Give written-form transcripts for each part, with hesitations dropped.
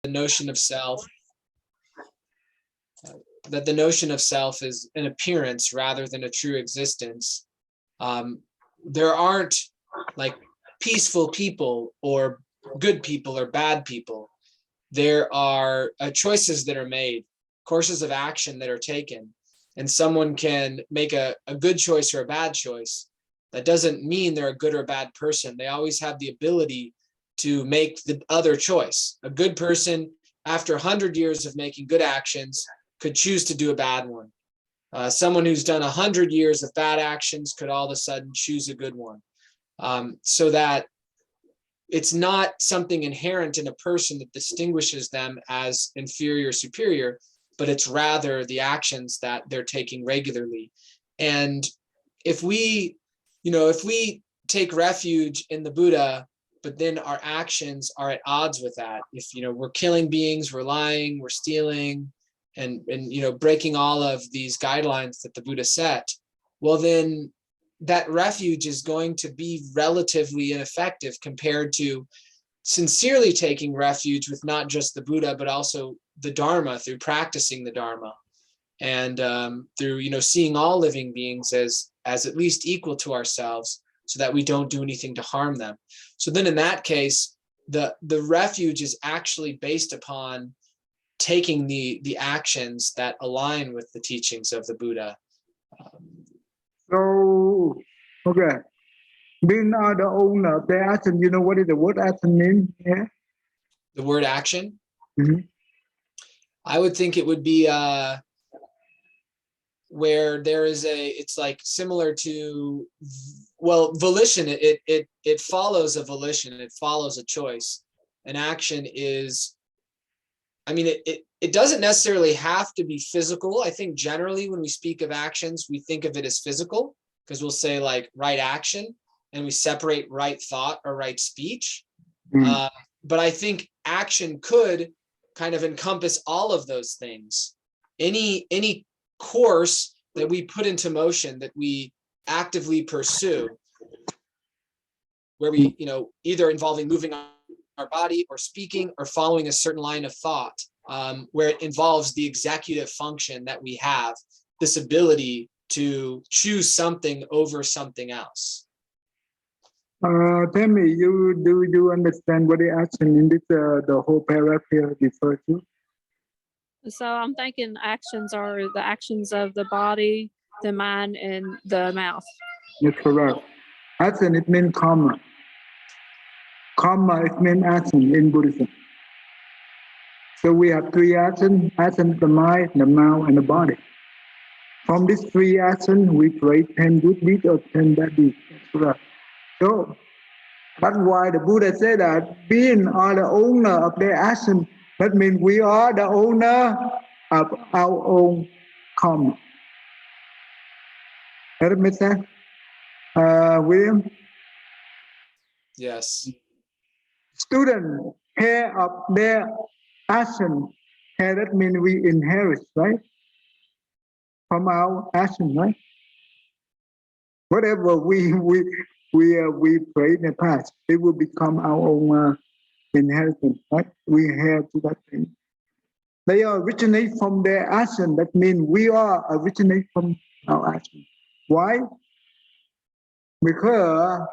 the notion of self, that the notion of self is an appearance rather than a true existence. There aren't like peaceful people or good people or bad people. There are choices that are made, courses of action that are taken, and someone can make a good choice or a bad choice. That doesn't mean they're a good or bad person. They always have the ability to make the other choice. A good person, after 100 years of making good actions, could choose to do a bad one. Someone who's done 100 years of bad actions could all of a sudden choose a good one. So that it's not something inherent in a person that distinguishes them as inferior or superior, but it's rather the actions that they're taking regularly. And if we take refuge in the Buddha, but then our actions are at odds with that, if we're killing beings, we're lying, we're stealing, and breaking all of these guidelines that the Buddha set, well, then that refuge is going to be relatively ineffective compared to sincerely taking refuge with not just the Buddha, but also the Dharma, through practicing the Dharma, and through seeing all living beings as at least equal to ourselves, so that we don't do anything to harm them. So then in that case, the refuge is actually based upon taking the actions that align with the teachings of the Buddha. So, okay, being the owner of the action, you know what is the word action mean? Yeah. The word action? Mm-hmm. I would think it would be where there is it's like similar to, well, volition. It follows a volition. It follows a choice. An action is, it doesn't necessarily have to be physical. I think generally when we speak of actions, we think of it as physical, because we'll say like right action, and we separate right thought or right speech. But I think action could kind of encompass all of those things. Any course that we put into motion, that we actively pursue, where we, either involving moving our body or speaking or following a certain line of thought, where it involves the executive function that we have, this ability to choose something over something else. Tell me, do you understand what the action in this the whole paragraph here refers to? So I'm thinking actions are the actions of the body, the mind, and the mouth. That's correct. Action, it means karma. Karma, it means action in Buddhism. So we have three actions: action of the mind, the mouth, and the body. From these three actions, we create 10 good deeds or 10 bad deeds. That's correct. So that's why the Buddha said that being are the owner of their action. That means we are the owner of our own karma. Does that make sense? William? Yes. Students care of their action. Care, that means we inherit, right? From our action, right? Whatever we pray in the past, it will become our own inheritance, right? We have to that thing. They originate from their action. That means we are originate from our action. Why? Because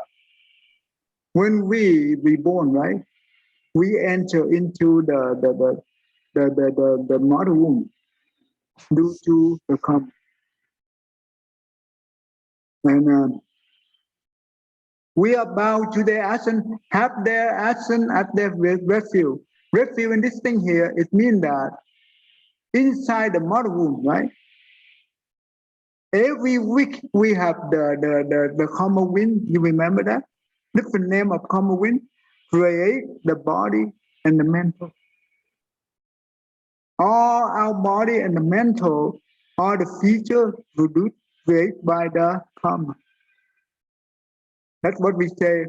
when we reborn, right, we enter into the mother womb due to the karma. And we are bound to their action, have their action at their refuge. Refuge in this thing here, it means that inside the mother womb, right? Every week we have the karma wind. You remember that? Different name of karma wind. Create the body and the mental. All our body and the mental are the features produced, created by the karma. That's what we say.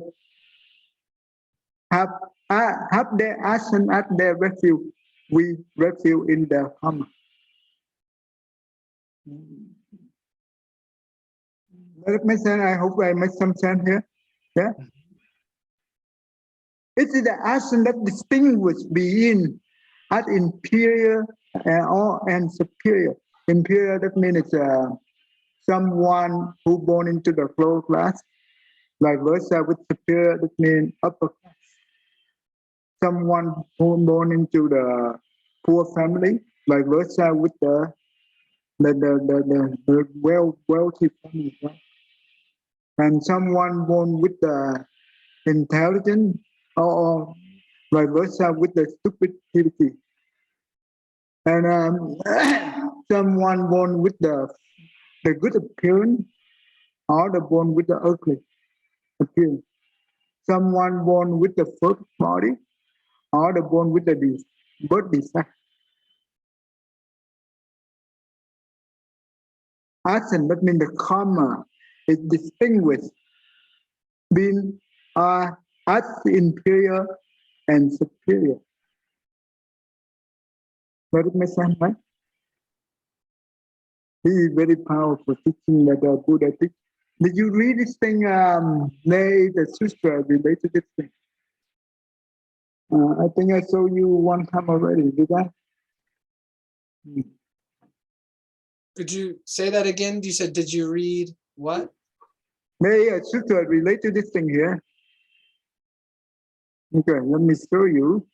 Have their action at their refuge. We refuge in the karma. Does it make sense? I hope I make some sense here. Yeah. It is the action that distinguishes being as inferior and superior. Inferior, that means it's someone who born into the lower class. Like versa with superior, that means upper class. Someone who born into the poor family, like versa with the wealthy family, right? And someone born with the intelligent, or vice versa with the stupidity. And someone born with the good appearance, or the born with the ugly appearance. Someone born with the first body, or the born with the birth defect. Asan, that means the karma is distinguished between as inferior and superior. Does it make sense, right? This is very powerful teaching that the Buddha teach. Did you read this thing? There is a sutra related to this thing. I think I saw you one time already. Did I? Could you say that again? You said, did you read what? There is a sutra related to this thing here. Okay, let me show you.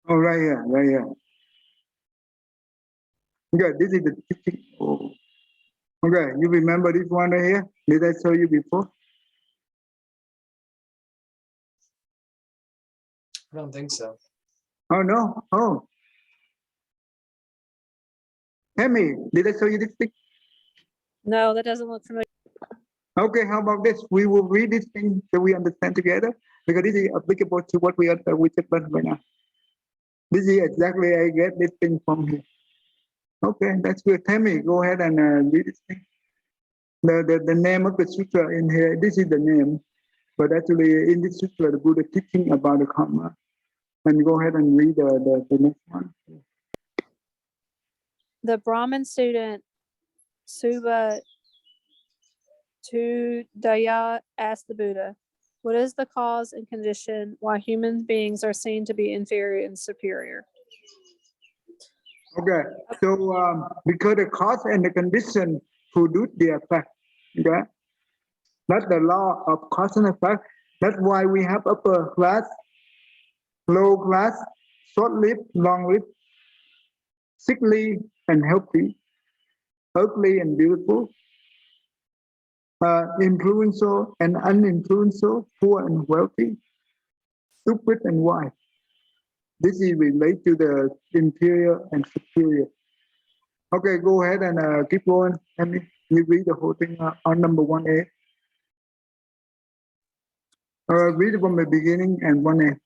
Oh, right here. Okay, this is the teaching. Oh. Okay, you remember this one right here? Did I show you before? I don't think so. Oh, no. Oh. Tammy, did I show you this thing? No, that doesn't look familiar. Okay, how about this? We will read this thing so we understand together, because this is applicable to what we just learned right now. This is exactly, I get this thing from here. Okay, that's good. Tammy, go ahead and read this thing. The name of the sutra in here, this is the name, but actually in this sutra, the Buddha teaching about the karma. And go ahead and read the next one. The Brahmin student Subha Daya asked the Buddha, what is the cause and condition why human beings are seen to be inferior and superior? Okay, so because the cause and the condition produce the effect, okay? That's the law of cause and effect. That's why we have upper class, low class, short-lived, long-lived, sickly and healthy, ugly and beautiful, influential and uninfluential, poor and wealthy, stupid and wise. This is related to the inferior and superior. Okay, go ahead and keep going. Let me read the whole thing on number 1A. Read it from the beginning and 1A.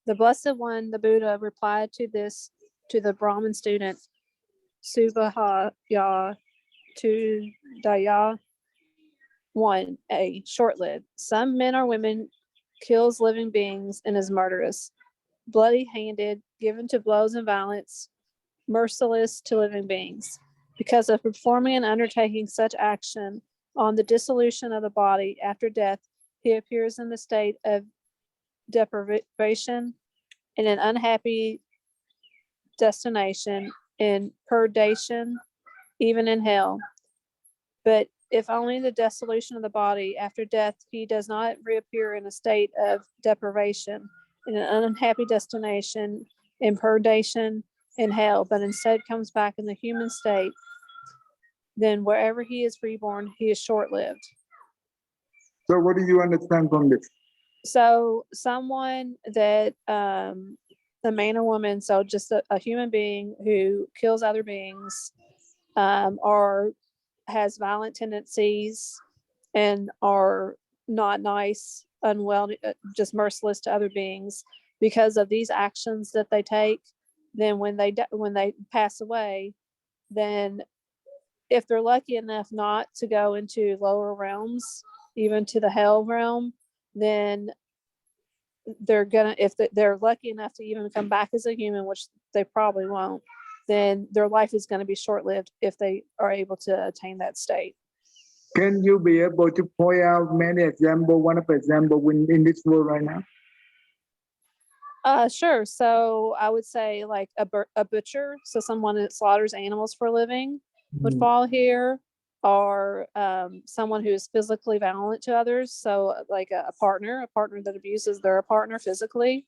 The Blessed One, the Buddha, replied to the Brahmin student, Subhaya to Daya 1a, short-lived. Some men or women kills living beings and is murderous, bloody-handed, given to blows and violence, merciless to living beings. Because of performing and undertaking such action on the dissolution of the body after death, he appears in the state of deprivation, in an unhappy destination, in purgation, even in hell. But if only the dissolution of the body after death, he does not reappear in a state of deprivation, in an unhappy destination, in purgation, in hell, but instead comes back in the human state, then wherever he is reborn, he is short-lived. So what do you understand from this? So someone that a man or woman, so just a human being who kills other beings, or has violent tendencies and are not nice, unwell, just merciless to other beings, because of these actions that they take, then when they pass away, then if they're lucky enough not to go into lower realms, even to the hell realm, then they're gonna, if they're lucky enough to even come back as a human, which they probably won't, then their life is going to be short-lived if they are able to attain that state. Can you be able to point out many examples, one of the example in this world right now? Sure. So I would say like a butcher, so someone that slaughters animals for a living would fall here, or someone who is physically violent to others. So like a partner that abuses their partner physically,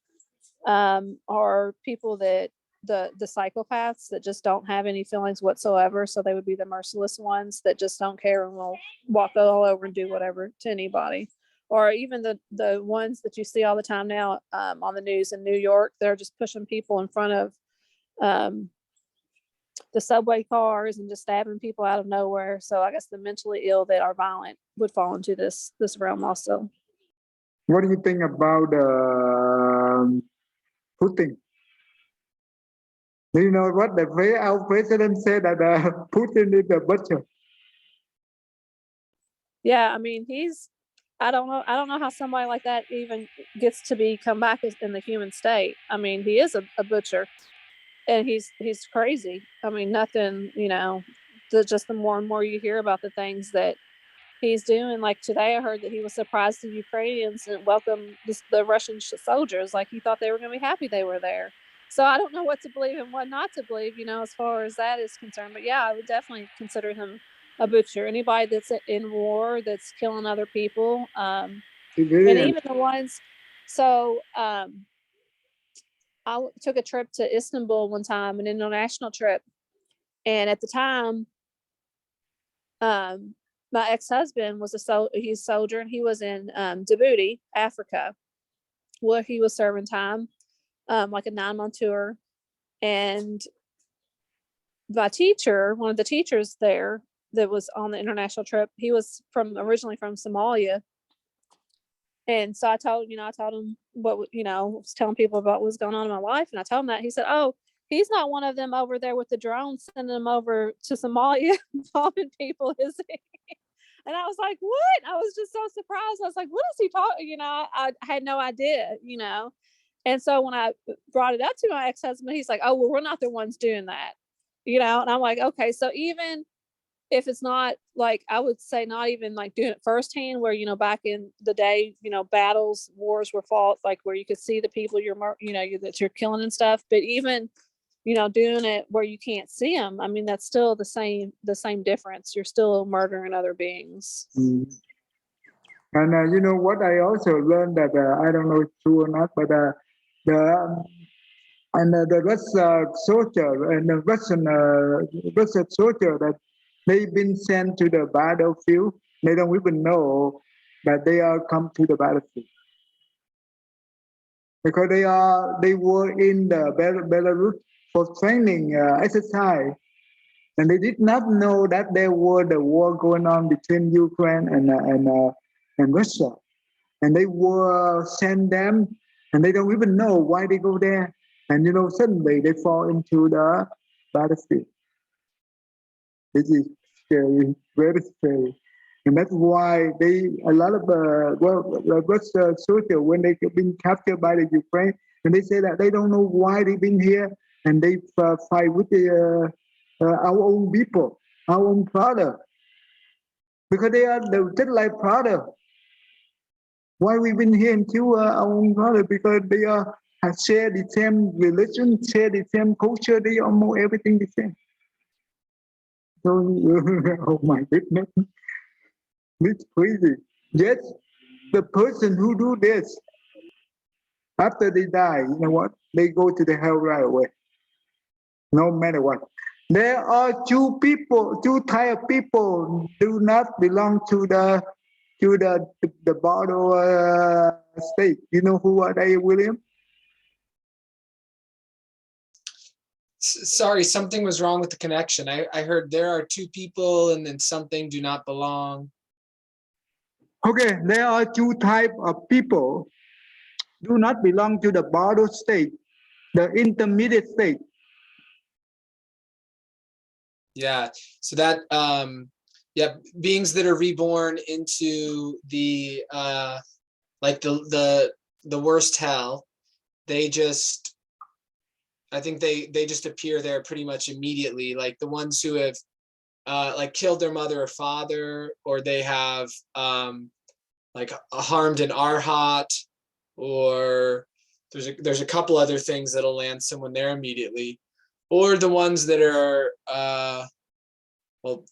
or people that the psychopaths that just don't have any feelings whatsoever. So they would be the merciless ones that just don't care and will walk all over and do whatever to anybody. Or even the ones that you see all the time now on the news in New York, they're just pushing people in front of the subway cars and just stabbing people out of nowhere. So I guess the mentally ill that are violent would fall into this realm also. What do you think about Putin? Do you know what our president said that Putin is a butcher? Yeah, I mean, I don't know how somebody like that even gets to come back in the human state. I mean, he is a butcher, and he's crazy. I mean, nothing, just the more and more you hear about the things that he's doing. Like today, I heard that he was surprised the Ukrainians and welcomed the Russian soldiers. Like he thought they were going to be happy they were there. So I don't know what to believe and what not to believe, as far as that is concerned. But yeah, I would definitely consider him a butcher. Anybody that's in war, that's killing other people, and even the ones. So I took a trip to Istanbul one time, an international trip, and at the time, my ex-husband was he's a soldier, and he was in Djibouti, Africa, where he was serving time, like a 9-month tour. And my teacher, one of the teachers there that was on the international trip, he was originally from Somalia. And so I told him what, was telling people about what was going on in my life. And I told him that. He said, "Oh, he's not one of them over there with the drones sending them over to Somalia, bombing people, is he?" And I was like, "What?" I was just so surprised. I was like, "What is he talking?" I had no idea, And so when I brought it up to my ex-husband, he's like, "Oh, well, we're not the ones doing that," And I'm like, okay, so even if it's not like, I would say not even like doing it firsthand, where, back in the day, wars were fought, like where you could see the people that you're killing and stuff. But even, doing it where you can't see them, I mean, that's still the same difference. You're still murdering other beings. And you know what I also learned that I don't know if it's true or not, but the Russian soldier and the Russian soldier that they've been sent to the battlefield, they don't even know that they are come to the battlefield, because they were in the Belarus for training exercise, and they did not know that there was the war going on between Ukraine and Russia, and they were sent them, and they don't even know why they go there, and suddenly they fall into the battlefield. This is scary, very scary. And that's why a lot of the Russian soldiers, when they been captured by the Ukraine, and they say that they don't know why they've been here, and they fight with our own people, our own brother, because they are just like brother. Why we've been here and kill our own brother? Because they share the same religion, share the same culture, they almost everything the same. So, oh my goodness, it's crazy. Yes, the person who do this, after they die, you know what? They go to the hell right away, no matter what. There are two type of people do not belong to the bottle state. You know who are they, William? Sorry, something was wrong with the connection. I heard there are two people and then something do not belong. Okay, there are two types of people do not belong to the bottle state, the intermediate state. Yeah, so that beings that are reborn into the like the the worst hell, they just, I think they just appear there pretty much immediately. Like the ones who have like killed their mother or father, or they have like harmed an arhat, or there's a couple other things that'll land someone there immediately, or the ones that are well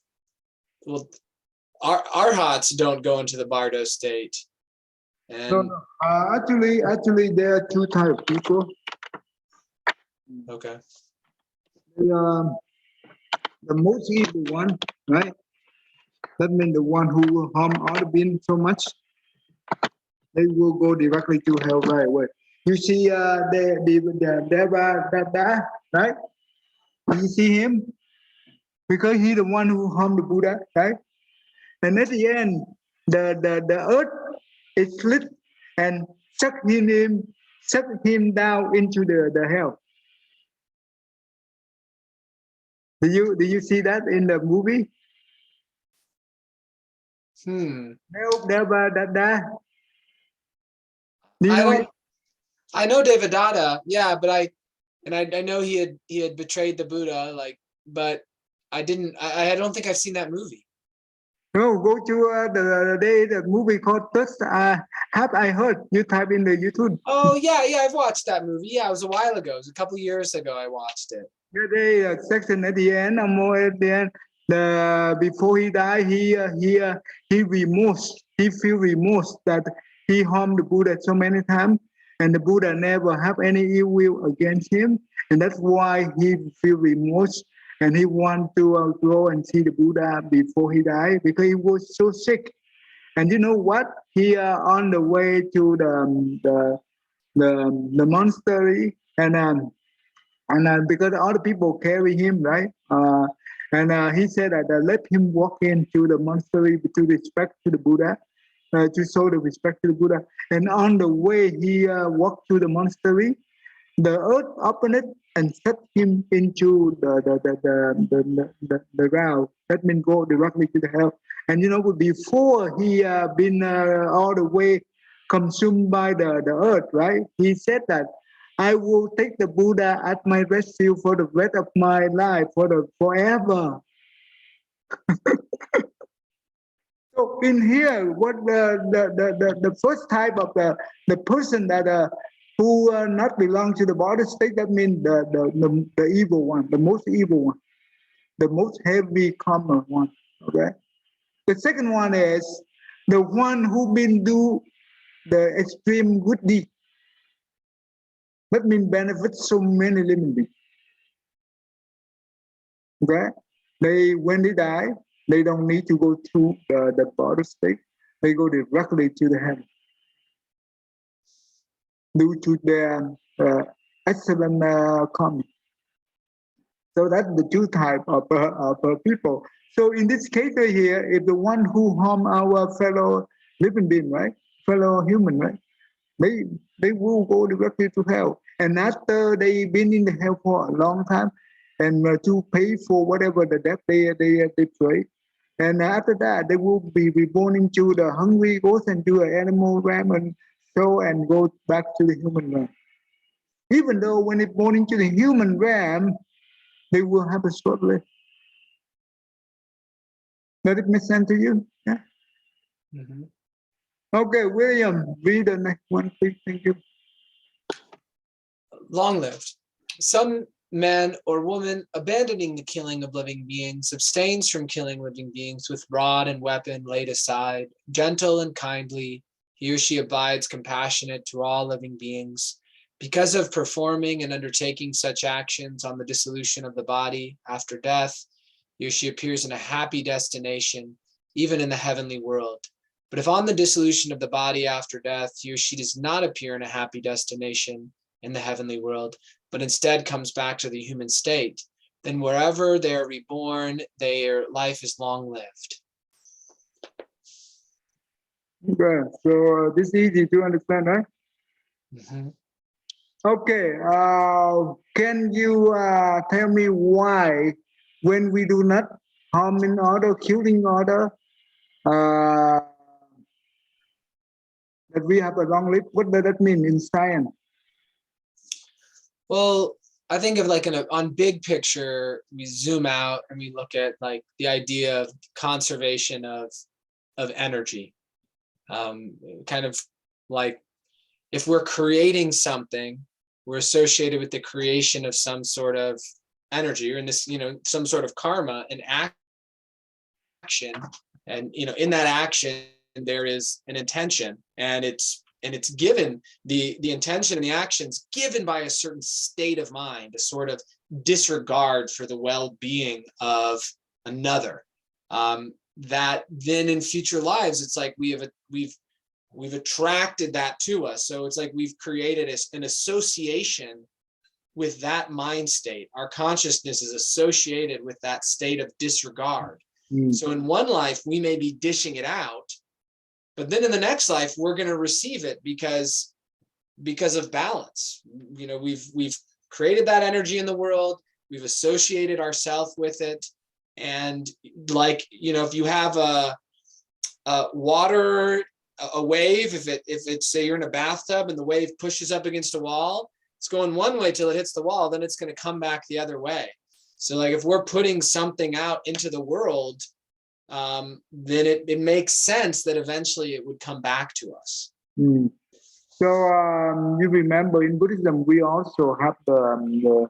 arhats don't go into the bardo state. No, And no. Actually, there are two types of people. okay. The most evil one, right? That means the one who harm other being so much, they will go directly to hell right away. You see, the Devadatta, right? You see him because he's the one who harmed the Buddha, right? And at the end, the earth is split and suck him down into the hell. Do you see that in the movie? Devadatta. Do you know? I know Devadatta, yeah, but I know he had betrayed the Buddha, like, but I don't think I've seen that movie. No, go to the movie called Thirst. Have I heard? You type in the YouTube. Oh yeah, I've watched that movie. Yeah, it was a while ago. It was a couple years ago I watched it. The section at the end, more at the end. Before he died, he remorse. He feel remorse that he harmed the Buddha so many times, and the Buddha never have any ill will against him, and that's why he feel remorse, and he want to go and see the Buddha before he died because he was so sick. And you know what? He on the way to the monastery, and because other people carry him, right? And he said that let him walk into the monastery to respect to the Buddha, to show the respect to the Buddha. And on the way, he walked to the monastery. The earth opened it and set him into the ground. That means go directly to the hell. And you know, before he been all the way consumed by the earth, right? He said that I will take the Buddha as my rescue for the rest of my life, for the forever. So in here, what the first type of the person that who not belong to the body state, that means the evil one, the most evil one, the most heavy karma one. Okay. The second one is the one who been do the extreme good deed. That means benefit so many living beings. Okay, when they die, they don't need to go through the body state. They go directly to the heaven due to their excellent karma. So that's the two type of people. So in this case here, if the one who harm our fellow living being, right, fellow human, right, they will go directly to hell. And after they've been in the hell for a long time, and to pay for whatever the debt they pray, and after that they will be reborn into the hungry ghost and do an animal realm and so and go back to the human realm. Even though when it's born into the human realm, they will have a short life. Does it make sense to you? Yeah. Mm-hmm. Okay, William, read the next one, please. Thank you. Long-lived. Some man or woman abandoning the killing of living beings abstains from killing living beings with rod and weapon laid aside, gentle and kindly. He or she abides compassionate to all living beings. Because of performing and undertaking such actions on the dissolution of the body after death, he or she appears in a happy destination, even in the heavenly world. But if on the dissolution of the body after death, he or she does not appear in a happy destination in the heavenly world, but instead comes back to the human state, then wherever they are reborn, their life is long-lived. Okay, so this is easy to understand, right? Mm-hmm. Okay, can you tell me why when we do not harming other, killing other, That we have a long life. What does that mean in science? Well, I think of like on big picture, we zoom out and we look at like the idea of conservation of energy. Kind of like if we're creating something, we're associated with the creation of some sort of energy, or in this, some sort of karma, an action. And, in that action, there is an intention, and it's given, the intention and the actions given by a certain state of mind, a sort of disregard for the well-being of another. That then in future lives, it's like we've attracted that to us. So it's like we've created an association with that mind state. Our consciousness is associated with that state of disregard. So in one life, we may be dishing it out, but then in the next life, we're going to receive it because of balance. We've created that energy in the world. We've associated ourselves with it. And like, if you have a wave, if it's say you're in a bathtub and the wave pushes up against a wall, it's going one way till it hits the wall, then it's going to come back the other way. So like if we're putting something out into the world, then it makes sense that eventually it would come back to us. So you remember in Buddhism, we also have the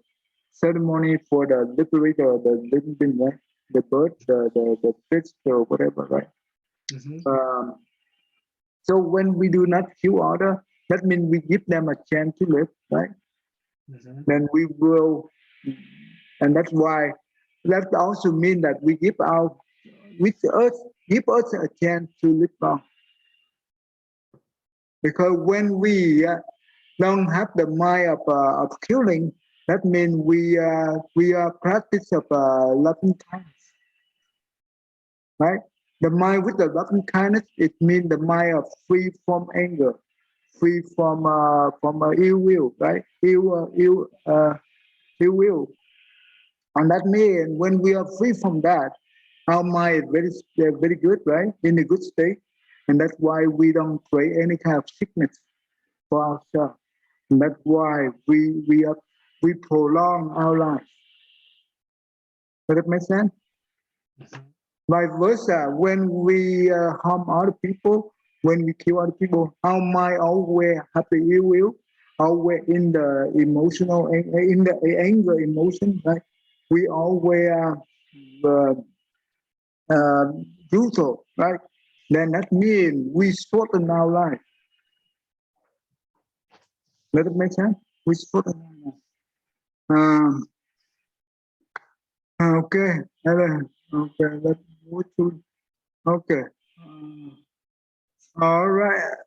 ceremony for the liberator, the living being, right? The bird, the fish, or whatever, right? So when we do not kill others, that means we give them a chance to live, right? Then we will, and that's why that also means that we give us a chance to live long. Because when we don't have the mind of killing, that means we are practice of loving kindness, right? The mind with the loving kindness, it means the mind of free from anger, free from ill will, right? Ill will, and that means when we are free from that, our mind is very good, right? In a good state, and that's why we don't create any kind of sickness for ourselves, and that's why we prolong our life. Does that make sense? Vice versa, when we harm other people, when we kill other people, our mind always have the ill will, always in the emotional, in the anger emotion, right? We always brutal, right? Then that means we shorten our life. Does it make sense? We shorten our life. Okay, okay, let's move to, okay. All right.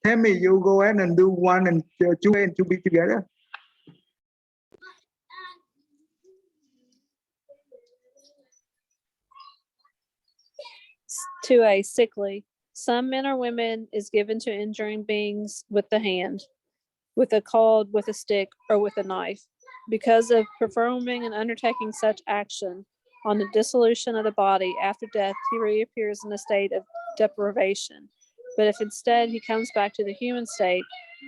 Tammy, you go ahead and do one and two A and two B together. To a sickly. Some men or women is given to injuring beings with the hand, with a called, with a stick, or with a knife. Because of performing and undertaking such action on the dissolution of the body after death, he reappears in a state of deprivation. But if instead he comes back to the human state,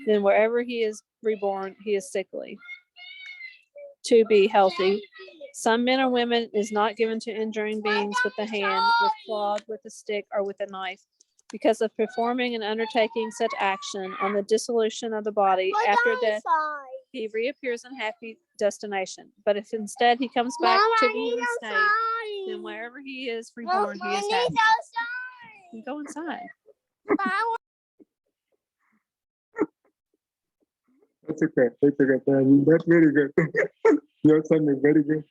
then wherever he is reborn, he is sickly. To be healthy. Some men or women is not given to injuring beings with the hand, with clawed, with a stick, or with a knife, because of performing and undertaking such action on the dissolution of the body after death, he reappears in happy destination. But if instead he comes back to the human state, then wherever he is reborn, he is happy. You go inside. That's okay. That's okay. That's very good. Your son is very good.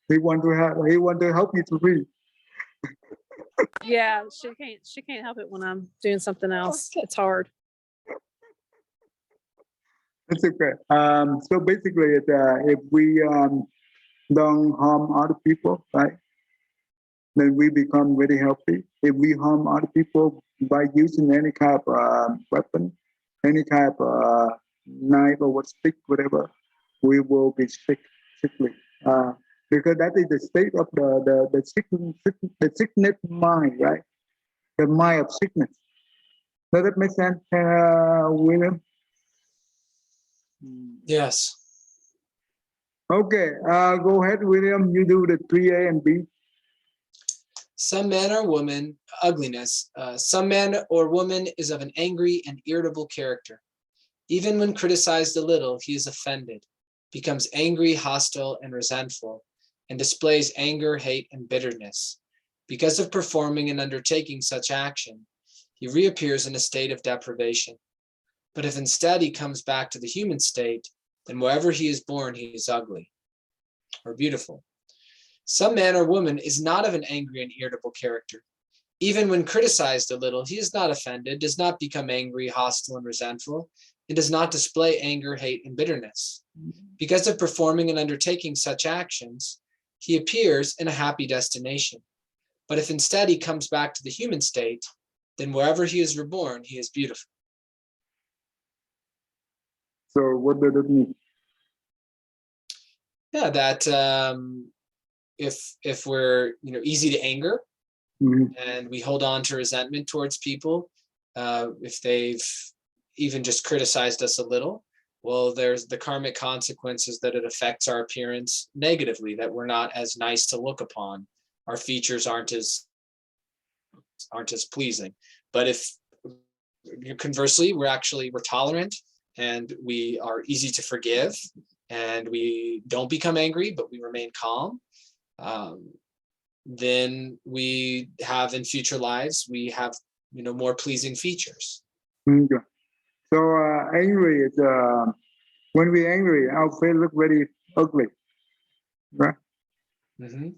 He want to help you to read. Yeah, she can't help it when I'm doing something else. It's hard. It's okay. So basically, if we don't harm other people, right, then we become very healthy. If we harm other people by using any kind of weapon, any kind of knife or stick, whatever, we will be sickly. Because that is the state of the sickness mind, right? The mind of sickness. Does that make sense, William? Yes. Okay, go ahead, William. You do the 3A and B. Some man or woman, ugliness. Some man or woman is of an angry and irritable character. Even when criticized a little, he is offended, becomes angry, hostile, and resentful, and displays anger, hate, and bitterness. Because of performing and undertaking such action, he reappears in a state of deprivation. But if instead he comes back to the human state, then wherever he is born, he is ugly or beautiful. Some man or woman is not of an angry and irritable character. Even when criticized a little, he is not offended, does not become angry, hostile, and resentful, and does not display anger, hate, and bitterness. Because of performing and undertaking such actions, he appears in a happy destination. But if instead he comes back to the human state, then wherever he is reborn, he is beautiful. So what does it mean? Yeah, that if we're easy to anger, and we hold on to resentment towards people, if they've even just criticized us a little, well, there's the karmic consequences that it affects our appearance negatively, that we're not as nice to look upon. Our features aren't as pleasing. But if conversely, we're tolerant and we are easy to forgive, and we don't become angry, but we remain calm, then we have in future lives, we have more pleasing features. Okay. So angry is when we're angry, our face look very ugly, right? Mm-hmm.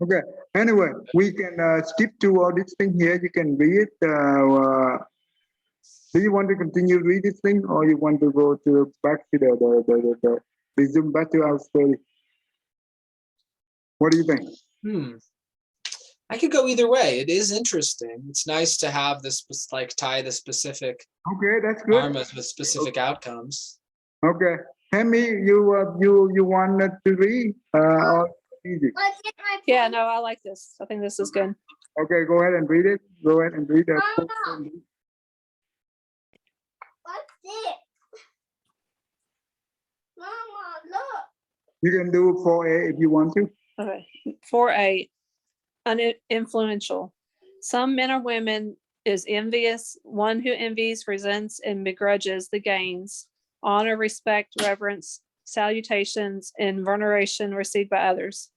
Okay. Anyway, we can skip to all this thing here. You can read. Do you want to continue to read this thing, or you want to go to back to the resume back to our story? What do you think? I could go either way. It is interesting. It's nice to have this, tie the specific that's good. karmas with specific outcomes. Okay, Tammy, you wanted to read or easy? Yeah, no, I like this. I think this is good. Okay, go ahead and read it. Go ahead and read it. What's it? Mama, look. You can do 4A if you want to. Okay. 4A, uninfluential. Some men or women is envious, one who envies, resents, and begrudges the gains, honor, respect, reverence, salutations, and veneration received by others.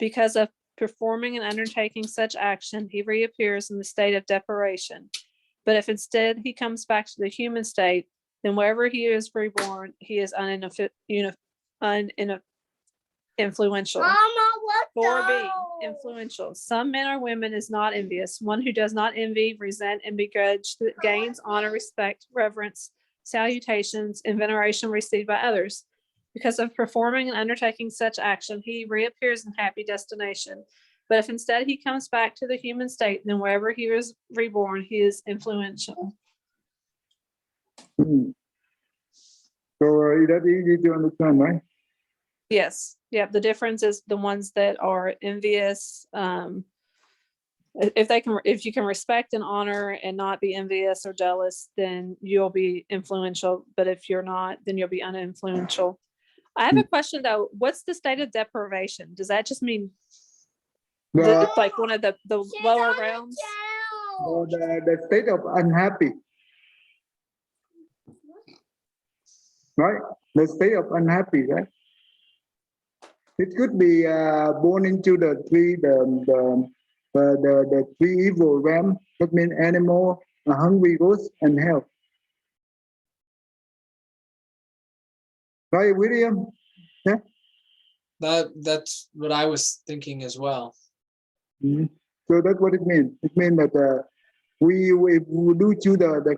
Because of performing and undertaking such action, he reappears in the state of deprivation. But if instead he comes back to the human state, then wherever he is reborn, he is influential. Mama, what 4B, influential. Some men or women is not envious, one who does not envy, resent, and begrudge the gains, honor, respect, reverence, salutations, and veneration received by others. Because of performing and undertaking such action, he reappears in happy destination. But if instead he comes back to the human state, then wherever he is reborn, he is influential. So that's easy to understand, right? Yes. Yeah. The difference is the ones that are envious. If you can respect and honor and not be envious or jealous, then you'll be influential. But if you're not, then you'll be uninfluential. I have a question though. What's the state of deprivation? Does that just mean like one of the lower realms? The state of unhappy, right? The state of unhappy, right? It could be born into the three evil realm. That means animal, a hungry ghost, and hell. Right, William? Yeah. That's what I was thinking as well. Mm-hmm. So that's what it means. It means that we due to the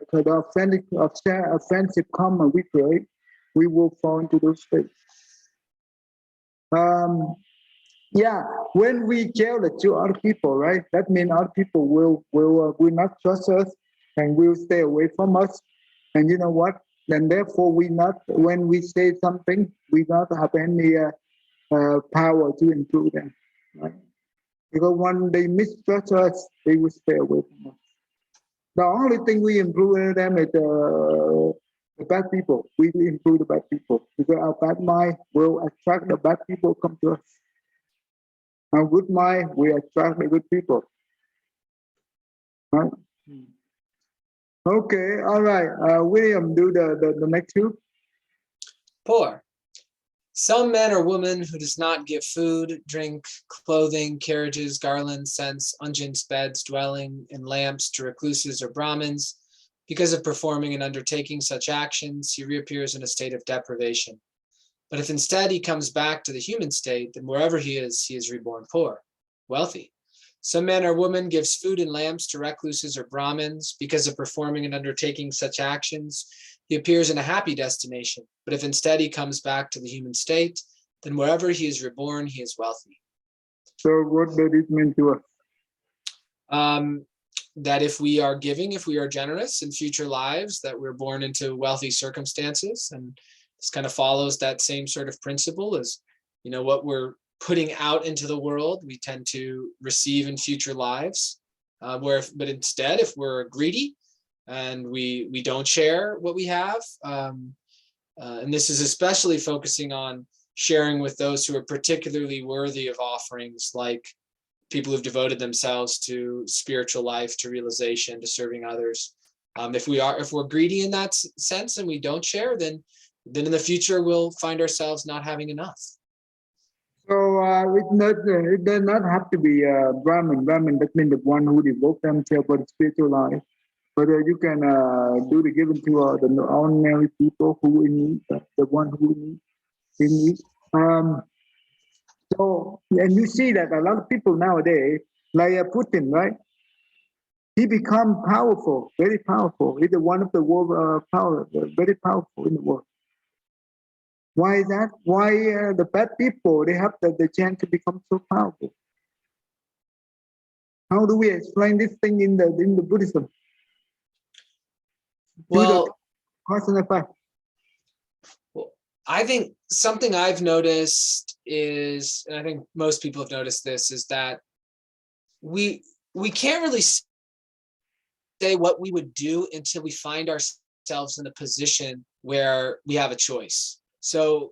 offensive karma we create, we will fall into those states. Yeah, when we tell it to other people, right? That means other people will not trust us and will stay away from us. And you know what? Then therefore when we say something, we not have any power to improve them, right? Because when they mistrust us, they will stay away from us. The only thing we improve in them is the bad people. We improve the bad people because our bad mind will attract the bad people come to us. Our good mind, we attract the good people. Right? Okay, all right. William, do the next two. Poor. Some man or woman who does not give food, drink, clothing, carriages, garlands, scents, unguents, beds, dwelling, and lamps to recluses or Brahmins, because of performing and undertaking such actions, he reappears in a state of deprivation. But if instead he comes back to the human state, then wherever he is reborn poor, wealthy. Some man or woman gives food and lamps to recluses or Brahmins, because of performing and undertaking such actions, he appears in a happy destination. But if instead he comes back to the human state, then wherever he is reborn, he is wealthy. So what does it mean to us? That if we are giving, if we are generous in future lives, that we're born into wealthy circumstances. And this kind of follows that same sort of principle as, what we're putting out into the world, we tend to receive in future lives. But instead, if we're greedy, and we don't share what we have. And this is especially focusing on sharing with those who are particularly worthy of offerings, like people who've devoted themselves to spiritual life, to realization, to serving others. If we're greedy in that sense and we don't share, then in the future we'll find ourselves not having enough. So it does not have to be Brahmin. Brahmin, that means the one who devote themselves for the spiritual life. But you can do the giving to the ordinary people who in need, the one who in need. So, and you see that a lot of people nowadays, like Putin, right? He become powerful, very powerful. He's one of the world very powerful in the world. Why is that? Why the bad people, they have the chance to become so powerful? How do we explain this thing in the Buddhism? Well, well, I think something I've noticed is, and I think most people have noticed this, is that we can't really say what we would do until we find ourselves in a position where we have a choice. So,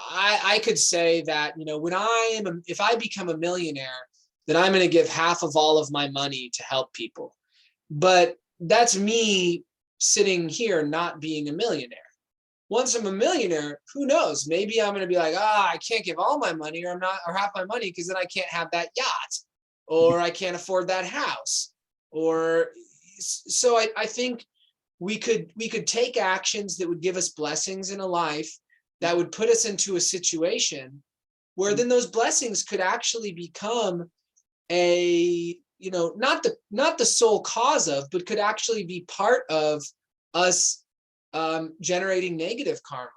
I could say that, if I become a millionaire, then I'm going to give half of all of my money to help people. But that's me sitting here not being a millionaire. Once I'm a millionaire, who knows? Maybe I'm going to be like, I can't give all my money or half my money, because then I can't have that yacht, or I can't afford that house. So I think we could take actions that would give us blessings in a life that would put us into a situation where then those blessings could actually become not the sole cause of, but could actually be part of us generating negative karma.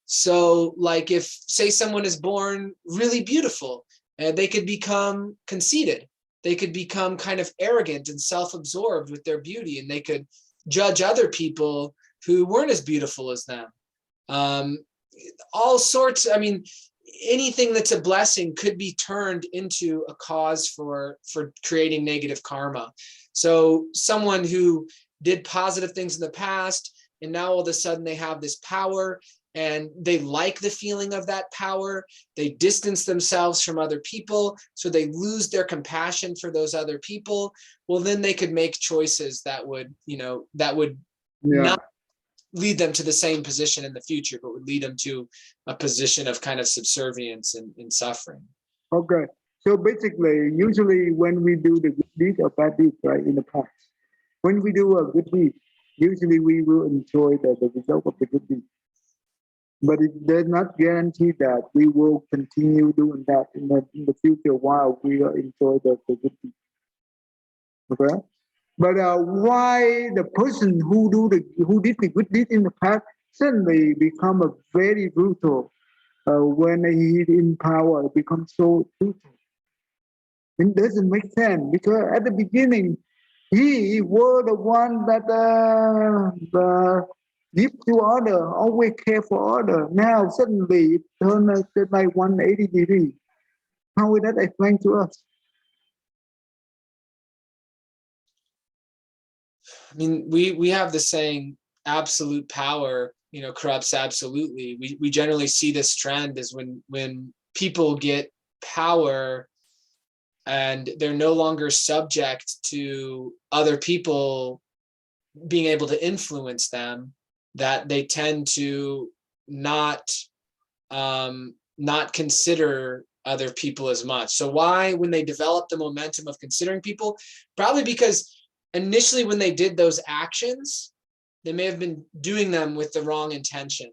So like if, say, someone is born really beautiful, and they could become conceited, they could become kind of arrogant and self-absorbed with their beauty, and they could judge other people who weren't as beautiful as them. All sorts, anything that's a blessing could be turned into a cause for creating negative karma. So someone who did positive things in the past, and now all of a sudden they have this power, and they like the feeling of that power, they distance themselves from other people, so they lose their compassion for those other people. Well, then they could make choices that would not lead them to the same position in the future, but would lead them to a position of kind of subservience and suffering. Okay. So basically, usually when we do the good deed or bad deed, right, in the past, when we do a good deed, usually we will enjoy the result of the good deed. But it does not guarantee that we will continue doing that in the future while we enjoy the good deed. Okay? But why the person who did the good deed in the past suddenly become a very brutal when he in power, become so brutal? It doesn't make sense, because at the beginning he was the one that give to order, always care for order. Now suddenly it turned like 180 degrees. How will that explain to us? I mean, we have the saying, absolute power, corrupts absolutely. We generally see this trend is when people get power and they're no longer subject to other people being able to influence them, that they tend to not not consider other people as much. So why, when they develop the momentum of considering people, probably because initially when they did those actions, they may have been doing them with the wrong intention.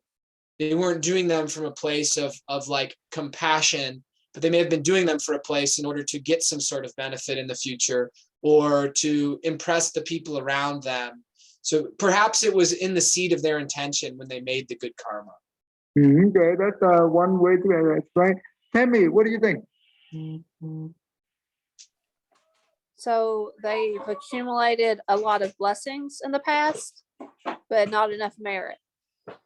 They weren't doing them from a place of like compassion, but they may have been doing them for a place in order to get some sort of benefit in the future or to impress the people around them. So perhaps it was in the seed of their intention when they made the good karma. Okay, that's one way to explain. Tammy, what do you think? So they've accumulated a lot of blessings in the past, but not enough merit.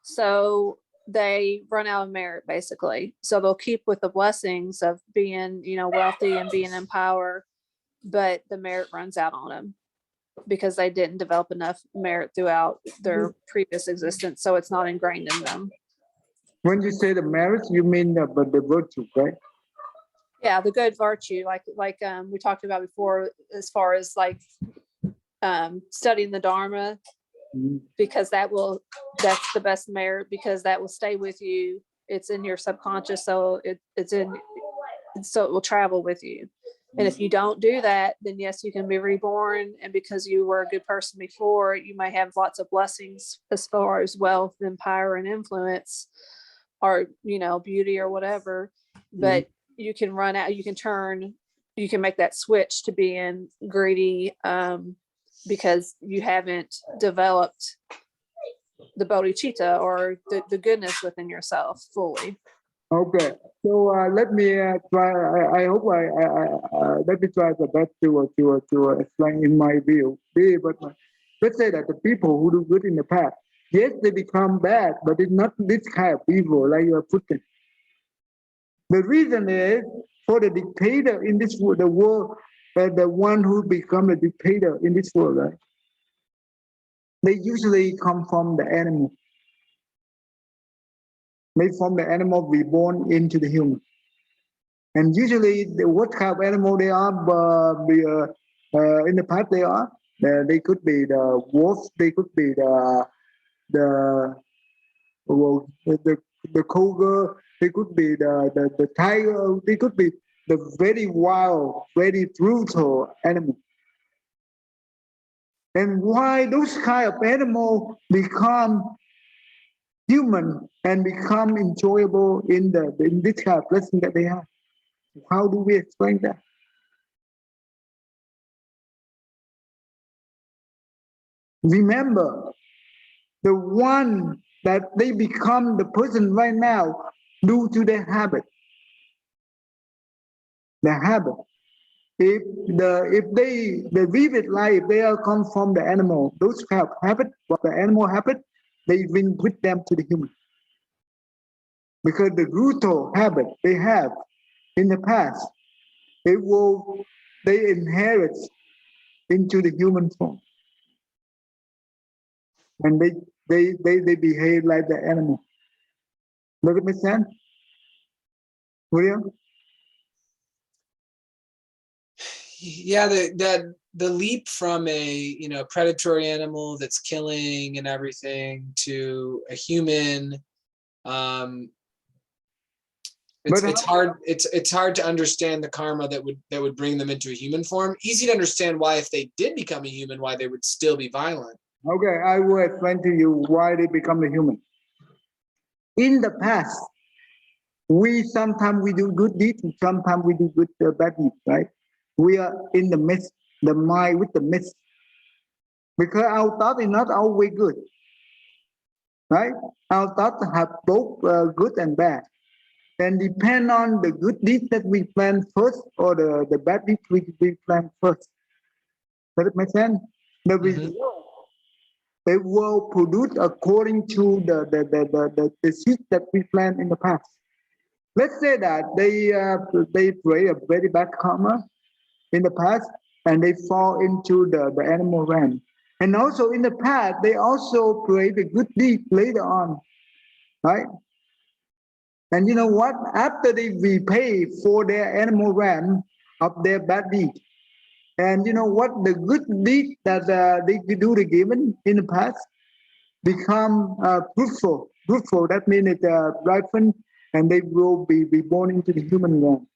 So they run out of merit, basically. So they'll keep with the blessings of being, wealthy and being in power, but the merit runs out on them because they didn't develop enough merit throughout their previous existence. So it's not ingrained in them. When you say the merits, you mean the virtue, right? Yeah, the good virtue, like we talked about before, as far as like studying the Dharma, because that's the best merit, because that will stay with you. It's in your subconscious, so it will travel with you. And if you don't do that, then yes, you can be reborn. And because you were a good person before, you may have lots of blessings as far as wealth and power and influence, or beauty or whatever. But you can run out. You can make that switch to being greedy, because you haven't developed the bodhicitta, or the goodness within yourself fully. Okay, so let me try. I hope let me try the best to explain in my view. But let's say that the people who do good in the past, yes, they become bad, but it's not this kind of evil like you are putting. The reason is for the dictator in this world, the world, the one who become a dictator in this world, right? They usually come from the animal. They from the animal reborn into the human. And usually, what kind of animal they are, in the past they are, they could be the wolf, they could be the cougar, they could be the tiger, they could be the very wild, very brutal animal. And why those kind of animals become human and become enjoyable in this kind of blessing that they have? How do we explain that? Remember, the one that they become the person right now due to their habit. The habit. If they live it life, they are come from the animal. Those kind of habit, what the animal habit, they bring with them to the human. Because the brutal habit they have in the past, they inherit into the human form. And they behave like the animal. Does it make sense? William? Yeah, the leap from a predatory animal that's killing and everything to a human, it's hard to understand the karma that would bring them into a human form. Easy to understand why, if they did become a human, why they would still be violent. Okay, I will explain to you why they become a human. In the past, sometimes we do good deeds, and sometimes we do bad deeds, right? We are in the midst, the mind with the midst. Because our thought is not always good, right? Our thoughts have both good and bad. And depend on the good deeds that we plan first, or the bad deeds we plan first. Does it make sense? The result, it will produce according to the seed that we planned in the past. Let's say that they pray a very bad karma in the past, and they fall into the animal realm. And also in the past, they also create a good deed later on, right? And you know what? After they repay for their animal ram of their bad deed, and you know what? The good deed that they do the given in the past become fruitful. Fruitful, that means it ripen, and they will be born into the human realm.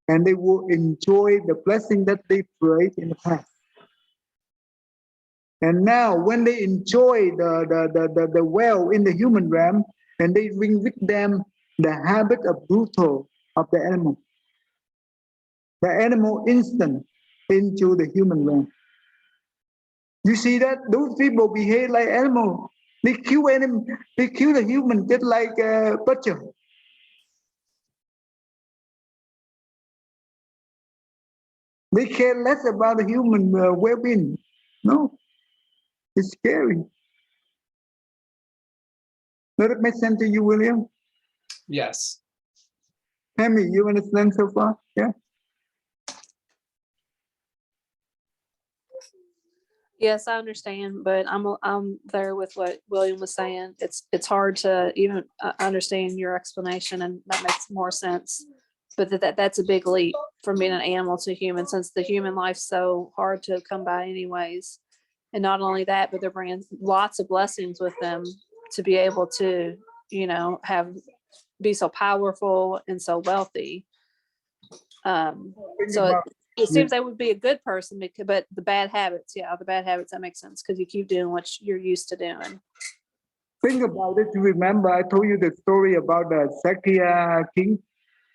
And they will enjoy the blessing that they prayed in the past. And now when they enjoy the well in the human realm, and they bring with them the habit of brutal of the animal instinct into the human realm. You see that those people behave like animals. They kill the human just like a butcher. They care less about the human well-being. No, it's scary. Does it make sense to you, William? Yes. Tammy, you understand so far? Yeah. Yes, I understand, but I'm there with what William was saying. It's hard to even understand your explanation, and that makes more sense. But that's a big leap from being an animal to human, since the human life's so hard to come by anyways. And not only that, but they're bringing lots of blessings with them to be able to, be so powerful and so wealthy. So it seems they would be a good person, but the bad habits, that makes sense, because you keep doing what you're used to doing. Think about it. You remember I told you the story about the Sakya king,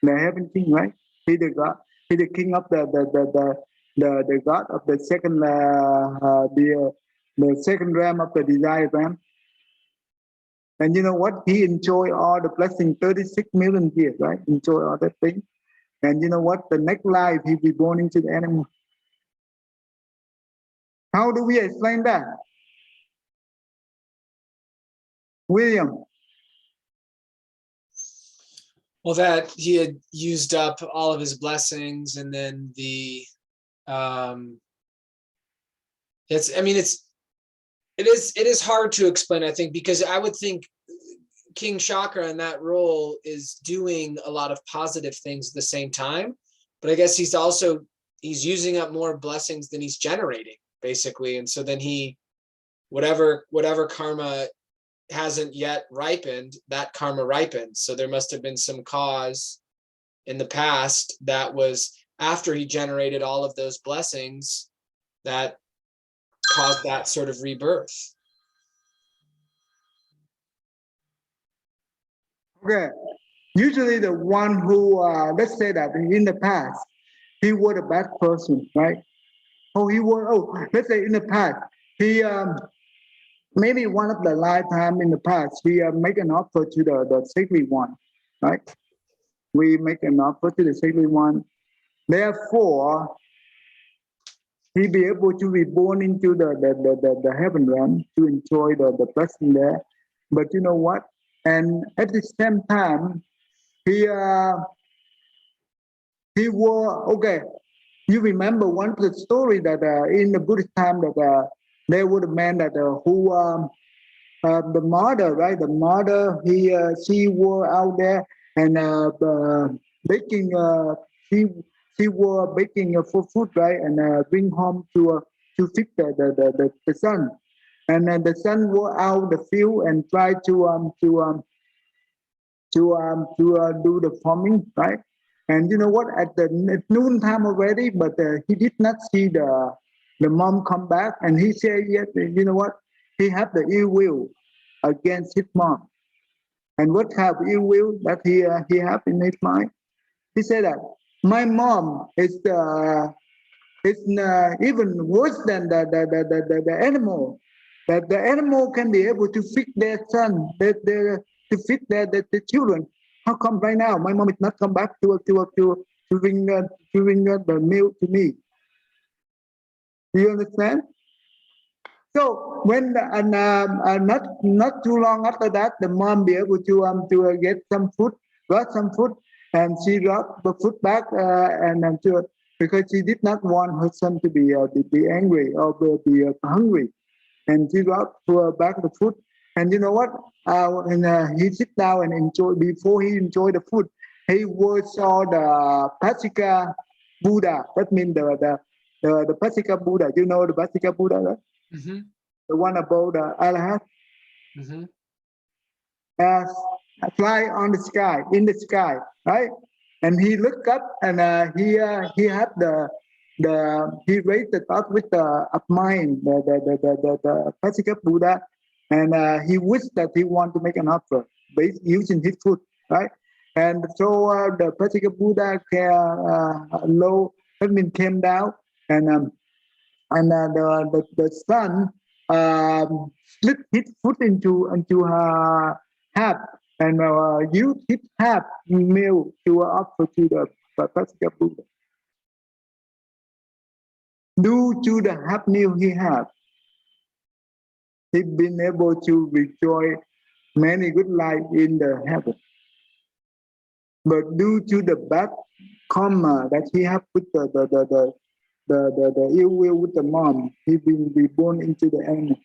the heaven king, right? He the god. He the king of the god of the second the second realm of the desire realm. And you know what? He enjoyed all the blessing 36 million years, right? Enjoy all that thing. And you know what? The next life he be born into the animal. How do we explain that? William. Well, that he had used up all of his blessings, and then it is hard to explain, I think, because I would think King Chakra in that role is doing a lot of positive things at the same time, but I guess he's using up more blessings than he's generating, basically. And so then whatever karma hasn't yet ripened, that karma ripens. So there must have been some cause in the past that was after he generated all of those blessings that caused that sort of rebirth. Okay. Usually the one who, let's say that in the past, he was a bad person, right? Let's say in the past, he, maybe one of the lifetime in the past, we make an offer to the sacred one, right? We make an offer to the sacred one. Therefore, he be able to be born into the heaven realm to enjoy the blessing there. But you know what? And at the same time, he was okay. You remember one of the story that in the Buddhist time that there was a man that who the mother, right? The mother, she was out there and baking. She was baking for food, right? And bring home to feed the son. And the son was out the field and try to do the farming, right? And you know what? At noon time already, but he did not see the mom come back, and he said, "Yes, you know what? He had the ill will against his mom." And what kind of ill will that he have in his mind? He said that my mom is even worse than the animal. That the animal can be able to feed their son, to feed the children. How come right now my mom is not come back to bring the meal to me? Do you understand? So when not too long after that, the mom be able to get some food, got some food, and she got the food back because she did not want her son to be angry or be hungry. and he got to a bag of food. And you know what? He sit down and enjoy. Before he enjoyed the food, he saw the Pasika Buddha. That means the Pasika Buddha. You know the Pasika Buddha, right? Mm-hmm. The one above the Arhat. Mm-hmm. Fly on the sky, in the sky, right? And he looked up and he had he raised the thought with the of mind, the Pasika Buddha, and he wished that he wanted to make an offer based using his food, right? And so the Pasika Buddha came down, and the sun split his foot into half, and used his half meal to offer to the Pasika Buddha. Due to the half meal he had, he'd been able to enjoy many good life in the heaven. But due to the bad karma that he had with the ill will with the mom, he been reborn into the animal.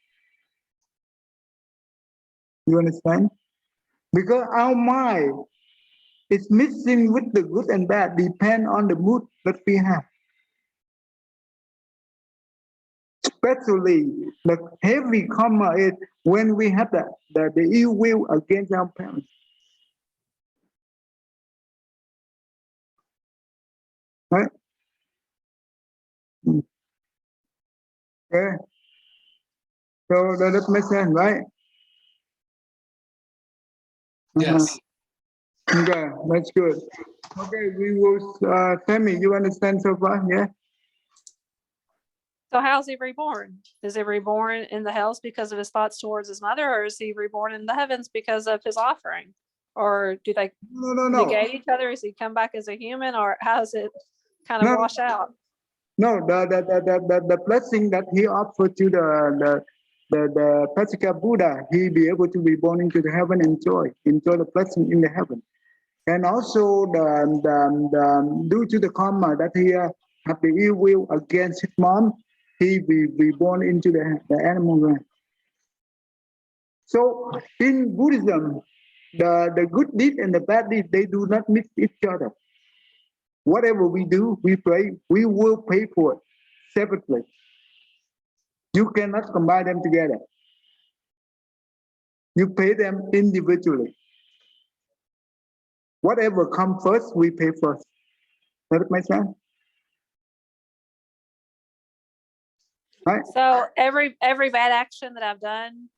You understand? Because our mind is mixing with the good and bad, depend on the mood that we have. Especially the heavy karma is when we have the ill will against our parents. Right? Okay. So that makes sense, right? Yes. Okay, that's good. Okay, we will, Tammy, you understand so far? Yeah? So how's he reborn? Is he reborn in the hells because of his thoughts towards his mother, or is he reborn in the heavens because of his offering? Or do they No. negate each other? Is he come back as a human, or how does it kind of wash out? No, the blessing that he offered to the Pasika Buddha, he be able to be born into the heaven and enjoy the blessing in the heaven. And also due to the karma that he have the ill will against his mom, he be born into the animal realm. So in Buddhism, the good deed and the bad deed, they do not mix each other. Whatever we do, we will pay for it separately. You cannot combine them together. You pay them individually. Whatever comes first, we pay first. Does that make sense? Right? So every bad action that I've done,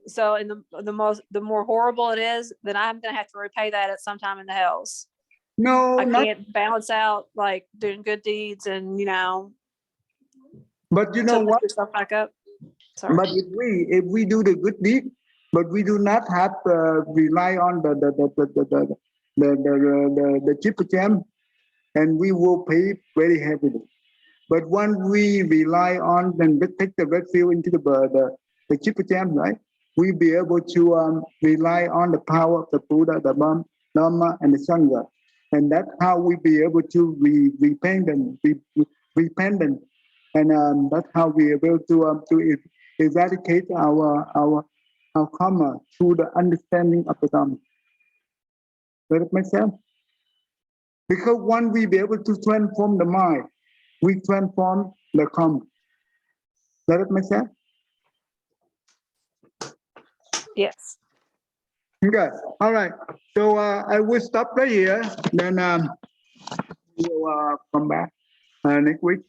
so in the more horrible it is, then I'm gonna have to repay that at some time in the hells. No, I not. can't balance out like doing good deeds and But you know to what? lift yourself back up. Sorry. But if we do the good deed, but we do not have rely on the cheaper gem, and we will pay very heavily. But when we rely on and take the red field into the cheaper gem, right? We be able to rely on the power of the Buddha, the Dhamma, and the Sangha, and that's how we be able to repent them, and that's how we are able to eradicate our karma through the understanding of the Dhamma. Does it make sense? Because when we be able to transform the mind, we transform the karma. Does it make sense? Yes. Okay. All right. So I will stop right here. Then we'll come back next week.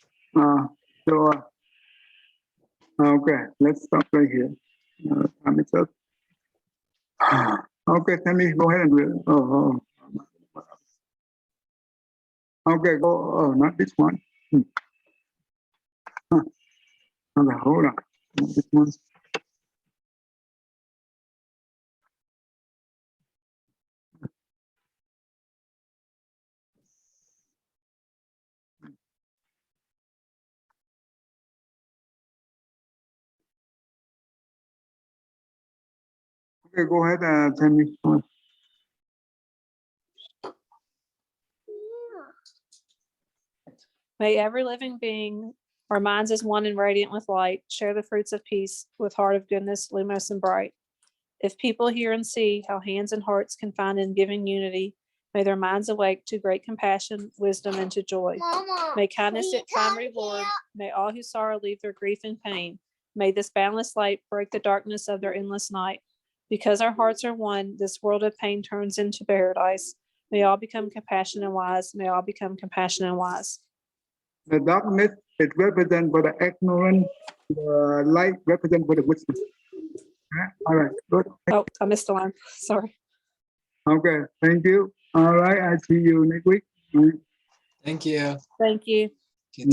Okay. Let's stop right here. Time is up. Okay, Tammy, go ahead and read. Okay, go. Oh, not this one. Okay, hold on. Not this one. Okay, go ahead, Tammy. May every living being Our minds as one and radiant with light, share the fruits of peace with heart of goodness, luminous and bright. If people hear and see how hands and hearts can find in giving unity, may their minds awake to great compassion, wisdom, and to joy. Mama, May kindness will you find come reward. here? May all who sorrow leave their grief and pain. May this boundless light break the darkness of their endless night. Because our hearts are one, this world of pain turns into paradise. May all become compassionate and wise. May all become compassionate and wise. The darkness is represented by the ignorant, the light represented by the wisdom. All right, good. Oh, I missed a line. Sorry. Okay, thank you. All right, I see you next week. Thank you. Thank you. You too.